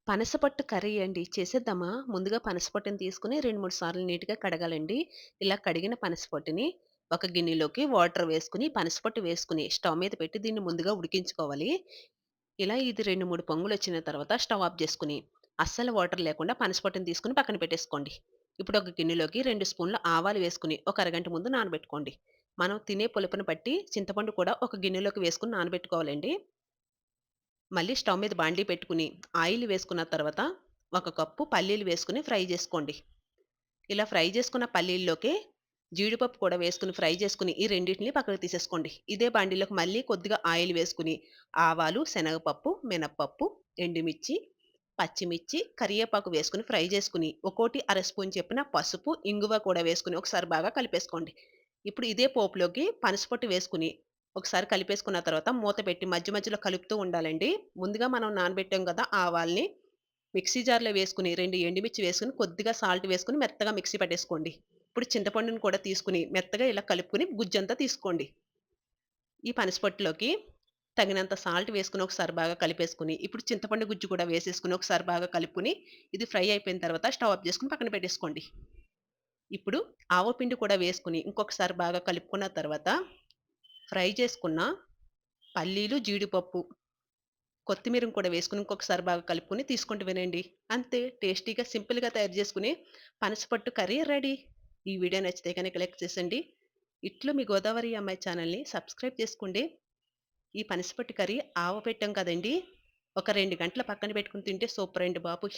పనసపట్టు curry అండి. చేసేద్దామా? ముందుగా పనసపొట్టుని తీసుకొని 2, 3 సార్లు నీట్‌గా కడగాలండి. ఇలా కడిగిన పనసపొట్టుని ఒక గిన్నెలోకి వాటర్ వేసుకొని, పనసపొట్టు వేసుకొని స్టవ్ మీద పెట్టి దీన్ని ముందుగా ఉడికించుకోవాలి. ఇలా ఇది 2, 3 పొంగులొచ్చిన తర్వాత స్టవ్ ఆఫ్ జేసుకొని, అస్సలు వాటర్ లేకుండా పనసపొట్టుని తీసుకొని పక్కన పెట్టేసుకోండి. ఇప్పుడు ఒక గిన్నెలోకి 2 స్పూన్ల ఆవాలు వేసుకొని, ఒక అరగంట ముందు నానబెట్టుకోండి. మనం తినే పులుపుని బట్టి చింతపండు కూడా ఒక గిన్నెలోకి వేసుకొని నానబెట్టుకోవాలండి. మళ్ళీ స్టవ్ మీద బాండీ పెట్టుకొని, ఆయిల్ వేసుకున్న తర్వాత, ఒక కప్పు పల్లీలు వేసుకొని ఫ్రై జేసుకోండి. ఇలా ఫ్రై చేసుకున్న పల్లీల్లోకే జీడిపప్పు కూడా వేసుకొని ఫ్రై చేసుకొని, ఈ రెండిటిని పక్కకు తీసేసుకోండి. ఇదే బాండీలోకి మళ్ళీ కొద్దిగా ఆయిల్ వేసుకొని, ఆవాలు, శనగపప్పు, మినపప్పు, ఎండుమిర్చి, పచ్చిమిర్చి, కరియేపాకు వేసుకొని ఫ్రై చేసుకొని, ఒక్కోటి అర స్పూన్ చొప్పున పసుపు, ఇంగువ కూడా వేసుకొని ఒకసారి బాగా కలిపేసుకోండి. ఇప్పుడు ఇదే పోపులోకి పనసపొట్టు వేసుకొని, ఒకసారి కలిపేసుకున్న తర్వాత మూత పెట్టి మధ్య మధ్యలో కలుపుతూ ఉండాలండి. ముందుగా మనం నానబెట్టాం గదా! ఆవాల్ని మిక్సీ జార్‌లో వేసుకొని, 2 ఎండుమిర్చి వేసుకొని, కొద్దిగా సాల్ట్ వేసుకొని మెత్తగా మిక్సీ పట్టేసుకోండి. ఇప్పుడు చింతపండుని కూడా తీసుకొని, మెత్తగా ఇలా కలుపుకొని గుజ్జంతా తీసుకోండి. ఈ పనసపొట్టులోకి తగినంత సాల్ట్ వేసుకొని ఒకసారి బాగా కలిపేసుకొని, ఇప్పుడు చింతపండు గుజ్జు కూడా వేసేసుకొని ఒకసారి బాగా కలుపుకొని, ఇది ఫ్రై అయిపోయిన తర్వాత స్టవ్ ఆఫ్ చేసుకొని పక్కన పెట్టేసుకోండి. ఇప్పుడు ఆవపిండి కూడా వేసుకొని, ఇంకొకసారి బాగా కలుపుకున్న తర్వాత, ఫ్రై చేసుకున్న పల్లీలు, జీడిపప్పు, కొత్తిమీరని కూడా వేసుకొని ఇంకొకసారి బాగా కలుపుకొని తీసుకుంటూ వినండి. అంతే టేస్టీగా సింపుల్‌గా తయారు చేసుకునే పనసపట్టు కర్రీ రెడీ. ఈ వీడియో నచ్చితే గనక లైక్ చేసండి. ఇట్లు మీ గోదావరి అమ్మాయి ఛానల్‌ని సబ్స్క్రైబ్ చేసుకోండి. ఈ పనసపట్టు కర్రీ ఆవ పెట్టాం కదండీ! ఒక 2 గంటలు పక్కన పెట్టుకొని తింటే సూపర్ అండి బాబు.